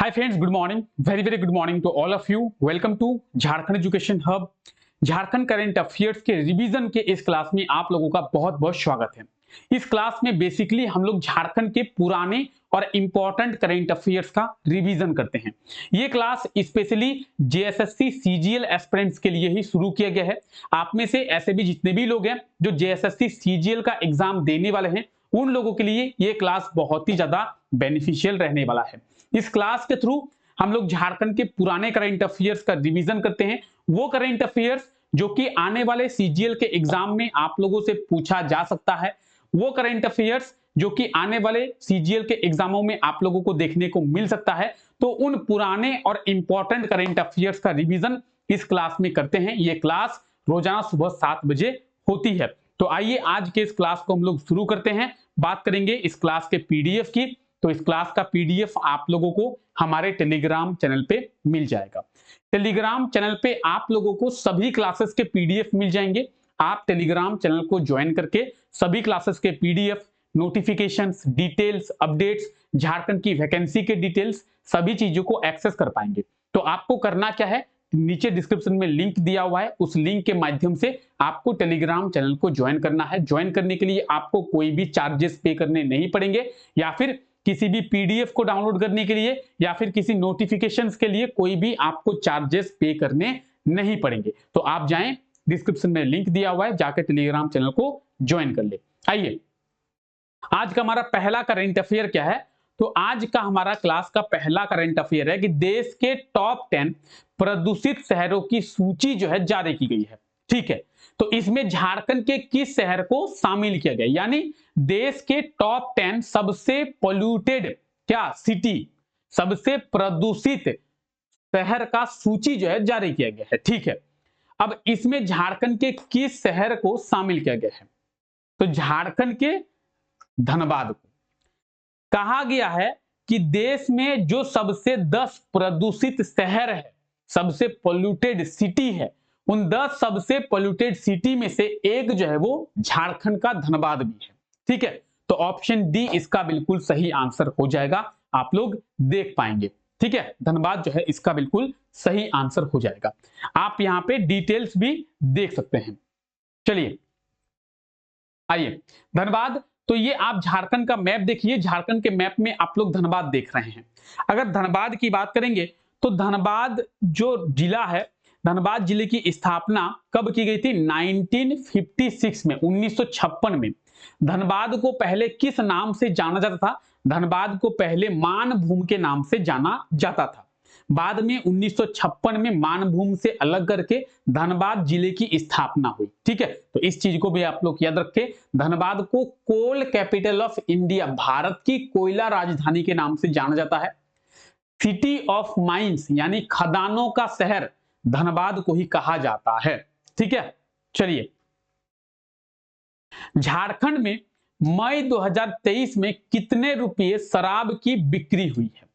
Hi friends, good morning, very very good morning to all of you. Welcome to Jharkhand education hub. Jharkhand current affairs के revision के इस class में आप लोगों का बहुत बहुत स्वागत है। इस क्लास में बेसिकली हम लोग झारखंड के पुराने और इंपॉर्टेंट करंट अफेयर्स का रिवीजन करते हैं। ये class specially JSSC CGL aspirants के लिए ही शुरू किया गया है। आप में से ऐसे भी जितने भी लोग हैं जो जेएसएससी सीजीएल का एग्जाम देने वाले हैं, उन लोगों के लिए ये क्लास बहुत ही ज्यादा बेनिफिशियल रहने वाला है। इस क्लास के थ्रू हम लोग झारखंड के पुराने करंट अफेयर्स का रिवीजन करते हैं। वो करंट अफेयर्स जो कि आने वाले सीजीएल के एग्जाम में आप लोगों से पूछा जा सकता है, वो करंट अफेयर्स जो कि आने वाले सीजीएल के एग्जामों में आप लोगों को देखने को मिल सकता है, तो उन पुराने और इंपॉर्टेंट करंट अफेयर्स का रिवीजन इस क्लास में करते हैं। ये क्लास रोजाना सुबह 7 बजे होती है। तो आइए आज के इस क्लास को हम लोग शुरू करते हैं। बात करेंगे इस क्लास के पीडीएफ की। तो इस क्लास का पीडीएफ आप लोगों को हमारे टेलीग्राम चैनल पे मिल जाएगा। टेलीग्राम चैनल पे आप लोगों को सभी क्लासेस के पीडीएफ मिल जाएंगे। आप टेलीग्राम चैनल को ज्वाइन करके सभी क्लासेस के PDF, notifications, details, updates, Jharkhand की वैकेंसी के डिटेल्स, सभी चीजों को एक्सेस कर पाएंगे। तो आपको करना क्या है, नीचे डिस्क्रिप्शन में लिंक दिया हुआ है, उस लिंक के माध्यम से आपको टेलीग्राम चैनल को ज्वाइन करना है। ज्वाइन करने के लिए आपको कोई भी चार्जेस पे करने नहीं पड़ेंगे, या फिर किसी भी पीडीएफ को डाउनलोड करने के लिए या फिर किसी नोटिफिकेशंस के लिए कोई भी आपको चार्जेस पे करने नहीं पड़ेंगे। तो आप जाएं, डिस्क्रिप्शन में लिंक दिया हुआ है, जाकर टेलीग्राम चैनल को ज्वाइन कर ले। आइए, आज का हमारा पहला करंट अफेयर क्या है। तो आज का हमारा क्लास का पहला करंट अफेयर है कि देश के टॉप 10 प्रदूषित शहरों की सूची जो है जारी की गई है। ठीक है, तो इसमें झारखंड के किस शहर को शामिल किया गया, यानी देश के टॉप 10 सबसे पोल्यूटेड क्या सिटी, सबसे प्रदूषित शहर का सूची जो है जारी किया गया है। ठीक है, अब इसमें झारखंड के किस शहर को शामिल किया गया है। तो झारखंड के धनबाद को कहा गया है कि देश में जो सबसे 10 प्रदूषित शहर है, सबसे पोल्यूटेड सिटी है, उन 10 सबसे पोल्यूटेड सिटी में से एक जो है वो झारखंड का धनबाद भी है। ठीक है, तो ऑप्शन डी इसका बिल्कुल सही आंसर हो जाएगा। आप लोग देख पाएंगे। ठीक है, धनबाद जो है इसका बिल्कुल सही आंसर हो जाएगा। आप यहां पे डिटेल्स भी देख सकते हैं। चलिए आइए, धनबाद, तो ये आप झारखंड का मैप देखिए। झारखंड के मैप में आप लोग धनबाद देख रहे हैं। अगर धनबाद की बात करेंगे तो धनबाद जो जिला है, धनबाद जिले की स्थापना कब की गई थी? 1956 में, 1956 में। धनबाद को पहले किस नाम से जाना जाता था? धनबाद को पहले मानभूम के नाम से जाना जाता था। बाद में 1956 में मानभूम से अलग करके धनबाद जिले की स्थापना हुई। ठीक है, तो इस चीज को भी आप लोग याद रखें। धनबाद को कोल कैपिटल ऑफ इंडिया, भारत की कोयला राजधानी के नाम से जाना जाता है। सिटी ऑफ माइंस यानी खदानों का शहर धनबाद को ही कहा जाता है। ठीक है, चलिए, झारखंड में मई 2023 में कितने रुपये शराब की बिक्री हुई है?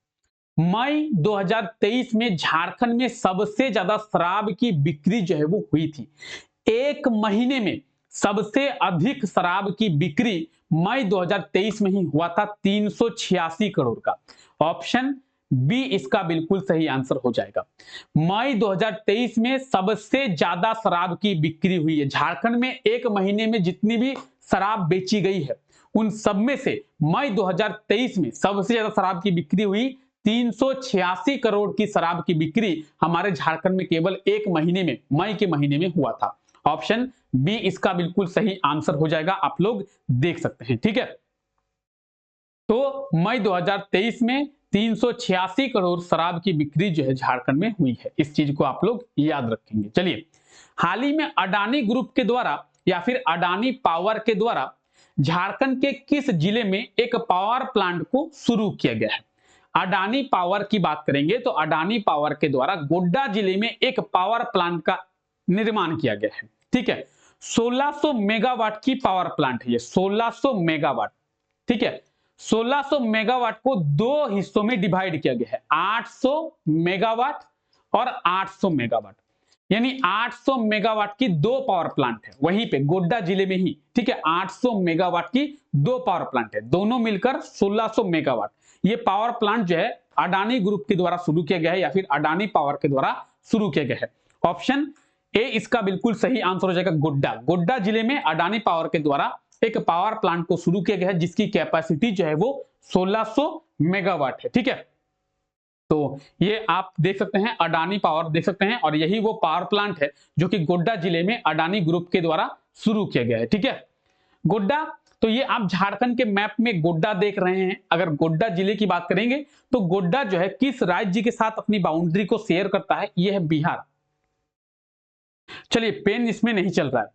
मई 2023 में झारखंड में सबसे ज्यादा शराब की बिक्री जो है वो हुई थी। एक महीने में सबसे अधिक शराब की बिक्री मई 2023 में ही हुआ था, 386 करोड़ का। ऑप्शन बी इसका बिल्कुल सही आंसर हो जाएगा। मई 2023 में सबसे ज्यादा शराब की बिक्री हुई है। झारखंड में एक महीने में जितनी भी शराब बेची गई है, उन सब में से मई 2023 में सबसे ज्यादा शराब की बिक्री हुई। 386 करोड़ की शराब की बिक्री हमारे झारखंड में केवल एक महीने में, मई के महीने में हुआ था। ऑप्शन बी इसका बिल्कुल सही आंसर हो जाएगा। आप लोग देख सकते हैं। ठीक है, तो मई 2023 में 386 करोड़ शराब की बिक्री जो है झारखंड में हुई है। इस चीज को आप लोग याद रखेंगे। चलिए, हाल ही में अडानी ग्रुप के द्वारा या फिर अडानी पावर के द्वारा झारखंड के किस जिले में एक पावर प्लांट को शुरू किया गया है? अडानी पावर की बात करेंगे तो अडानी पावर के द्वारा गोड्डा जिले में एक पावर प्लांट का निर्माण किया गया है। ठीक है, 1600 मेगावाट की पावर प्लांट है ये, 1600 मेगावाट। ठीक है, 1600 मेगावाट को दो हिस्सों में डिवाइड किया गया है, 800 मेगावाट और 800 मेगावाट, यानी 800 मेगावाट की दो पावर प्लांट है वहीं पे गोड्डा जिले में ही। ठीक है, 800 मेगावाट की दो पावर प्लांट है, दोनों मिलकर 1600 मेगावाट ये पावर प्लांट जो है अडानी ग्रुप के द्वारा शुरू किया गया है या फिर अडानी पावर के द्वारा शुरू किया गया है? ऑप्शन ए इसका बिल्कुल सही आंसर हो जाएगा गोड्डा। गोड्डा जिले में अडानी पावर के द्वारा एक पावर प्लांट को शुरू किया गया है जिसकी कैपेसिटी जो है वो 1600 मेगावाट है। ठीक है, तो ये आप देख सकते हैं, अडानी पावर देख सकते हैं, और यही वो पावर प्लांट है जो कि गोड्डा जिले में अडानी ग्रुप के द्वारा शुरू किया गया है। ठीक है, गोड्डा, तो ये आप झारखंड के मैप में गोड्डा देख रहे हैं। अगर गोड्डा जिले की बात करेंगे तो गोड्डा जो है किस राज्य के साथ अपनी बाउंड्री को शेयर करता है? ये है बिहार। चलिए, पेन इसमें नहीं चल रहा है,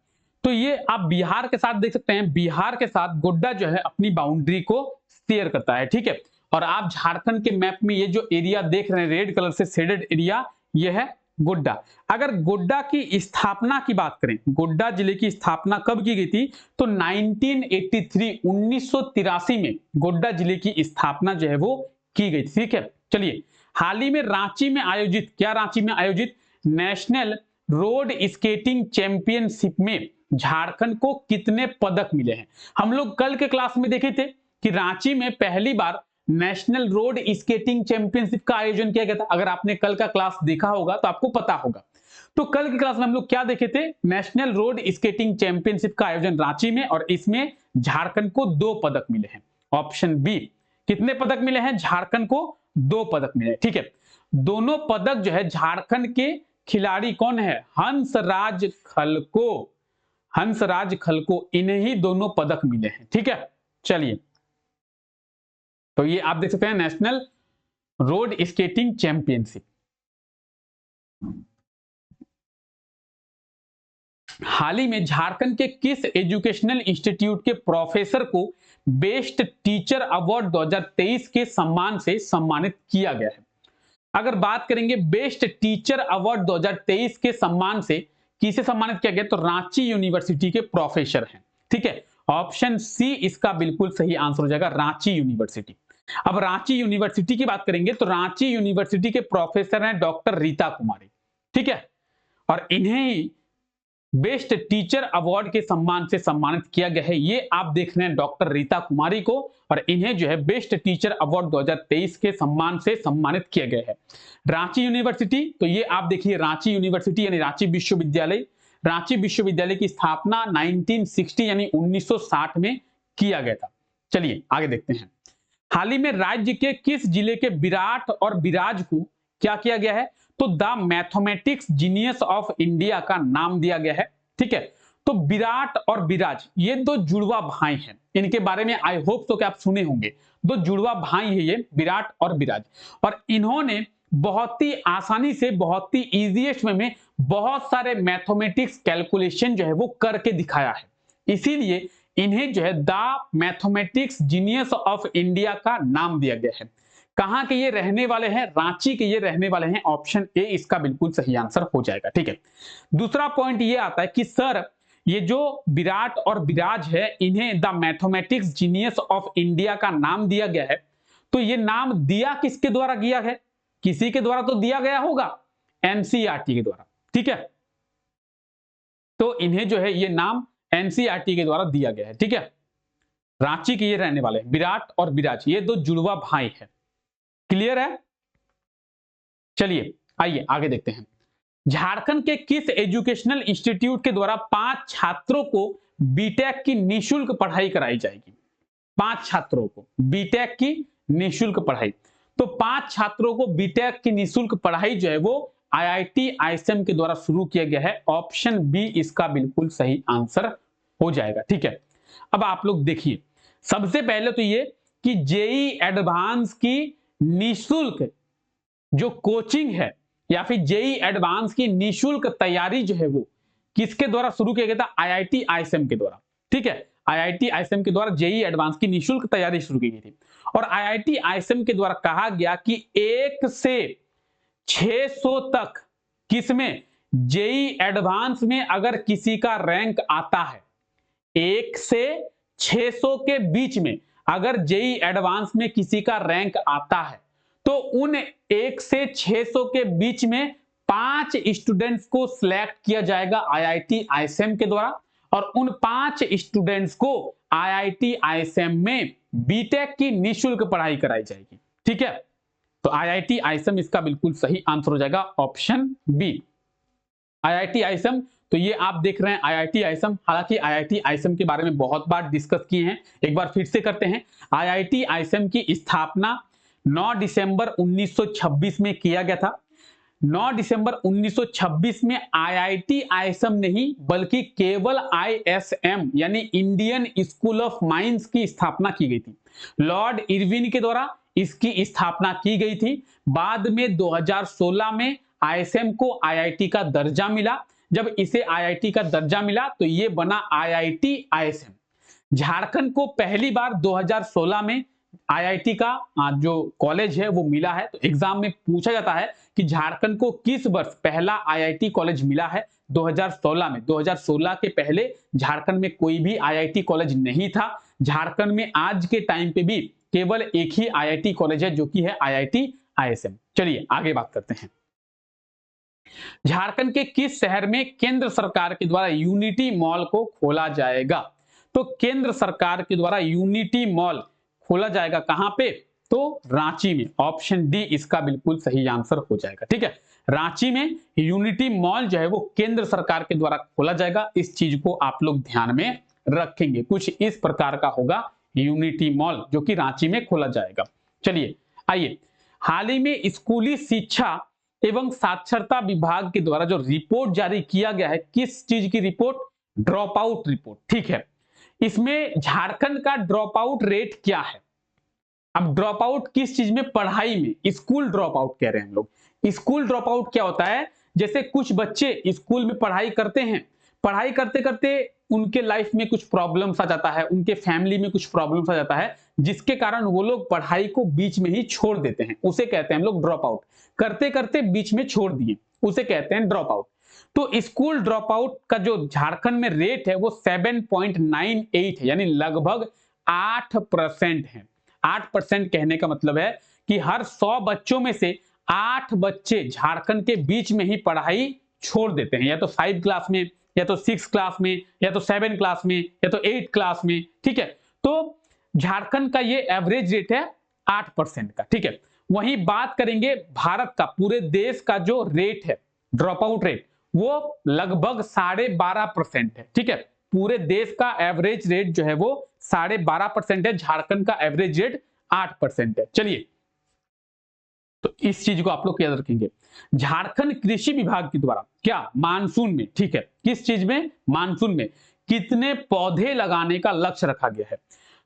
तो ये आप बिहार के साथ देख सकते हैं, बिहार के साथ गोड्डा जो है अपनी बाउंड्री को शेयर करता है। ठीक है, और आप झारखंड के मैप में ये जो एरिया देख रहे हैं रेड कलर से शेडेड एरिया, ये है गोड्डा। अगर गोड्डा की स्थापना की बात करें, गोड्डा जिले की स्थापना कब की गई थी? तो 1983 में गोड्डा जिले की स्थापना जो है वो की गई थी। ठीक है, चलिए, हाल ही में रांची में आयोजित, क्या रांची में आयोजित नेशनल रोड स्केटिंग चैंपियनशिप में झारखंड को कितने पदक मिले हैं? हम लोग कल के क्लास में देखे थे कि रांची में पहली बार नेशनल रोड स्केटिंग चैंपियनशिप का आयोजन किया गया था। अगर आपने कल का क्लास देखा होगा तो आपको पता होगा। तो कल की क्लास में हम लोग क्या देखे थे? नेशनल रोड स्केटिंग चैंपियनशिप का आयोजन रांची में, और इसमें झारखंड को 2 पदक मिले हैं। ऑप्शन बी, कितने पदक मिले हैं? झारखंड को 2 पदक मिले। ठीक है, दोनों पदक जो है झारखंड के खिलाड़ी कौन है? हंसराज खलको, हंसराज खलको, इन्हें ही दोनों पदक मिले हैं। ठीक है, चलिए, तो ये आप देख सकते हैं नेशनल रोड स्केटिंग चैंपियनशिप। हाल ही में झारखंड के किस एजुकेशनल इंस्टीट्यूट के प्रोफेसर को बेस्ट टीचर अवार्ड 2023 के सम्मान से सम्मानित किया गया है? अगर बात करेंगे बेस्ट टीचर अवार्ड 2023 के सम्मान से किसे सम्मानित किया गया, तो रांची यूनिवर्सिटी के प्रोफेसर हैं। ठीक है, ऑप्शन सी इसका बिल्कुल सही आंसर हो जाएगा, रांची यूनिवर्सिटी। अब रांची यूनिवर्सिटी की बात करेंगे तो रांची यूनिवर्सिटी के प्रोफेसर हैं डॉक्टर रीता कुमारी। ठीक है, और इन्हें ही बेस्ट टीचर अवार्ड के सम्मान से सम्मानित किया गया है। ये आप देख रहे हैं डॉक्टर रीता कुमारी को, और इन्हें जो है बेस्ट टीचर अवार्ड 2023 के सम्मान से सम्मानित किया गया है। रांची यूनिवर्सिटी, तो ये आप देखिए रांची यूनिवर्सिटी यानी रांची विश्वविद्यालय, रांची विश्वविद्यालय की स्थापना 1960 यानी 1960 में किया गया था। चलिए आगे देखते हैं। हाल ही में राज्य के किस जिले के विराट और विराज को क्या किया गया है? तो the mathematics genius of India का नाम दिया गया है। ठीक है, तो विराट और विराज ये 2 जुड़वा भाई हैं। इनके बारे में आई होप तो कि आप सुने होंगे। 2 जुड़वा भाई है ये, विराट और विराज, और इन्होंने बहुत ही आसानी से, बहुत ही इजीएस्ट वे में बहुत सारे मैथमेटिक्स कैलकुलेशन जो है वो करके दिखाया है। इसीलिए इन्हें जो है the mathematics genius of India का नाम दिया गया है। कहां के ये रहने वाले हैं? रांची के ये रहने वाले हैं। ऑप्शन ए इसका बिल्कुल सही आंसर हो जाएगा। ठीक है, दूसरा पॉइंट ये आता है कि सर ये जो विराट और विराज है इन्हें the mathematics genius of India का नाम दिया गया है, तो ये नाम दिया किसके द्वारा गया है? किसी के द्वारा तो दिया गया होगा, एनसीईआरटी के द्वारा। ठीक है, तो इन्हें जो है ये नाम एनसीईआरटी के द्वारा दिया गया है। ठीक है, रांची के ये रहने वाले हैं विराट और विराज, ये 2 जुड़वा भाई है। क्लियर है? चलिए आइए आगे देखते हैं। झारखंड के किस एजुकेशनल इंस्टीट्यूट के द्वारा 5 छात्रों को बीटेक की निःशुल्क पढ़ाई कराई जाएगी? 5 छात्रों को बीटेक की निःशुल्क पढ़ाई, तो 5 छात्रों को बीटेक की निःशुल्क पढ़ाई जो है वो आईआईटी आईएसएम के द्वारा शुरू किया गया है। ऑप्शन बी इसका बिल्कुल सही आंसर हो जाएगा। ठीक है, अब आप लोग देखिए, सबसे पहले तो ये कि जेई एडवांस की निःशुल्क जो कोचिंग है या फिर जेई एडवांस की निःशुल्क तैयारी जो है वो किसके द्वारा शुरू किया गया था? आईआईटी आईएसएम के द्वारा। ठीक है, आईआईटी आईएसएम के द्वारा जेई एडवांस की निःशुल्क तैयारी शुरू की गई थी, और आईआईटी आईएसएम के द्वारा कहा गया कि 1 से 600 तक किसमें? जेई एडवांस में अगर किसी का रैंक आता है, 1 से 600 के बीच में अगर जेई एडवांस में किसी का रैंक आता है, तो उन 1 से 600 के बीच में 5 स्टूडेंट्स को सिलेक्ट किया जाएगा आईआईटी आईएसएम के द्वारा, और उन 5 स्टूडेंट्स को आईआईटी आईएसएम में बीटेक की निःशुल्क पढ़ाई कराई जाएगी। ठीक है, तो IIT आईएसएम इसका बिल्कुल सही आंसर हो जाएगा, ऑप्शन बी IIT आईएसएम। तो ये आप देख रहे हैं IIT आईएसएम। हालांकि IIT आईएसएम के बारे में बहुत बार डिस्कस किए हैं, एक बार फिर से करते हैं। IIT आईएसएम की स्थापना 9 दिसंबर 1926 में किया गया था। 9 दिसंबर 1926 में IIT आईएसएम नहीं बल्कि केवल ISM यानी इंडियन स्कूल ऑफ माइंस की स्थापना की गई थी। लॉर्ड इरविन के द्वारा इसकी स्थापना की गई थी। बाद में 2016 में ISM को IIT का दर्जा मिला। जब इसे IIT का दर्जा मिला तो ये बना IIT ISM। झारखंड को पहली बार 2016 में IIT का जो कॉलेज है वो मिला है। तो एग्जाम में पूछा जाता है कि झारखंड को किस वर्ष पहला IIT कॉलेज मिला है? 2016 में। 2016 के पहले झारखंड में कोई भी IIT कॉलेज नहीं था। झारखंड में आज के टाइम पे भी केवल एक ही IIT कॉलेज है जो कि है IIT ISM। चलिए आगे बात करते हैं। झारखंड के किस शहर में केंद्र सरकार के द्वारा यूनिटी मॉल को खोला जाएगा? तो केंद्र सरकार के द्वारा यूनिटी मॉल खोला जाएगा कहां पे? तो रांची में। ऑप्शन डी इसका बिल्कुल सही आंसर हो जाएगा। ठीक है, रांची में यूनिटी मॉल जो है वो केंद्र सरकार के द्वारा खोला जाएगा। इस चीज को आप लोग ध्यान में रखेंगे। कुछ इस प्रकार का होगा यूनिटी मॉल जो कि रांची में खोला जाएगा। चलिए आइए, हाल ही में स्कूली शिक्षा एवं साक्षरता विभाग के द्वारा जो रिपोर्ट जारी किया गया है, किस चीज की रिपोर्ट? Drop out report. ठीक है, इसमें झारखंड का ड्रॉप आउट रेट क्या है? अब ड्रॉप आउट किस चीज में? पढ़ाई में। स्कूल ड्रॉप आउट कह रहे हैं हम लोग। स्कूल ड्रॉप आउट क्या होता है? जैसे कुछ बच्चे स्कूल में पढ़ाई करते हैं, पढ़ाई करते करते उनके लाइफ में कुछ प्रॉब्लम्स आ जाता है, उनके फैमिली में कुछ प्रॉब्लम्स आ जाता है, जिसके कारण वो लोग पढ़ाई को बीच में ही छोड़ देते हैं। उसे कहते हैं हम लोग ड्रॉप आउट। करते करते बीच में छोड़ दिए, उसे कहते हैं ड्रॉप आउट। तो स्कूल ड्रॉप आउट का जो झारखंड में रेट है वो 7.98 है, यानी लगभग 8% है। 8% कहने का मतलब है कि हर 100 बच्चों में से 8 बच्चे झारखंड के बीच में ही पढ़ाई छोड़ देते हैं, या तो 5 क्लास में, या तो 6 क्लास में, या तो 7 क्लास में, या तो 8 क्लास में। ठीक है, तो झारखंड का ये एवरेज रेट है 8% का। ठीक है, वहीं बात करेंगे भारत का, पूरे देश का जो रेट है ड्रॉप आउट रेट वो लगभग 12.5% है। ठीक है, पूरे देश का एवरेज रेट जो है वो 12.5% है, झारखंड का एवरेज रेट 8% है। चलिए, तो इस चीज को आप लोग याद रखेंगे। झारखंड कृषि विभाग के द्वारा क्या मानसून में, ठीक है, किस चीज में? मानसून में कितने पौधे लगाने का लक्ष्य रखा गया है?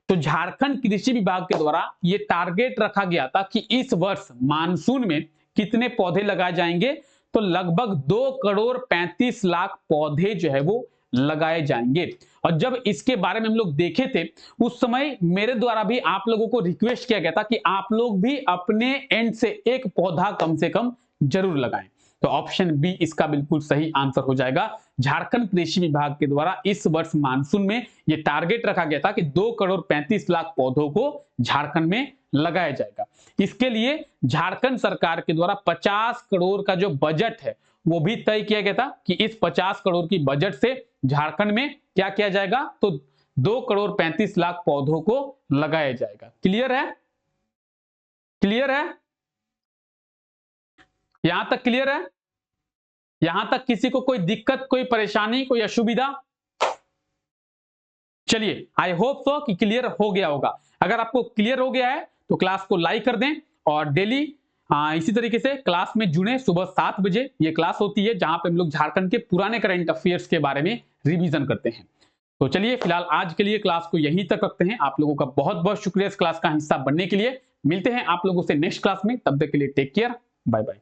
तो झारखंड कृषि विभाग के द्वारा ये टारगेट रखा गया था कि इस वर्ष मानसून में कितने पौधे लगाए जाएंगे? तो लगभग 2,35,00,000 पौधे जो है वो लगाए जाएंगे। और जब इसके बारे में हम लोग देखे थे उस समय मेरे द्वारा भी आप लोगों को रिक्वेस्ट किया गया था कि आप लोग भी अपने एंड से एक पौधा कम से कम जरूर लगाएं। तो ऑप्शन बी इसका बिल्कुल सही आंसर हो जाएगा। झारखंड कृषि विभाग के द्वारा इस वर्ष मानसून में यह टारगेट रखा गया था कि 2,35,00,000 पौधों को झारखंड में लगाया जाएगा। इसके लिए झारखंड सरकार के द्वारा 50 करोड़ का जो बजट है वो भी तय किया गया था कि इस 50 करोड़ की बजट से झारखंड में क्या किया जाएगा? तो 2,35,00,000 पौधों को लगाया जाएगा। क्लियर है? क्लियर है? यहां तक क्लियर है? यहां तक किसी को कोई दिक्कत, कोई परेशानी, कोई असुविधा? चलिए, आई होप सो कि क्लियर हो गया होगा। अगर आपको क्लियर हो गया है तो क्लास को लाइक कर दें और डेली इसी तरीके से क्लास में जुड़े। सुबह 7 बजे ये क्लास होती है जहां पे हम लोग झारखंड के पुराने करंट अफेयर्स के बारे में रिवीजन करते हैं। तो चलिए फिलहाल आज के लिए क्लास को यहीं तक रखते हैं। आप लोगों का बहुत बहुत शुक्रिया इस क्लास का हिस्सा बनने के लिए। मिलते हैं आप लोगों से नेक्स्ट क्लास में, तब तक के लिए टेक केयर, बाय बाय।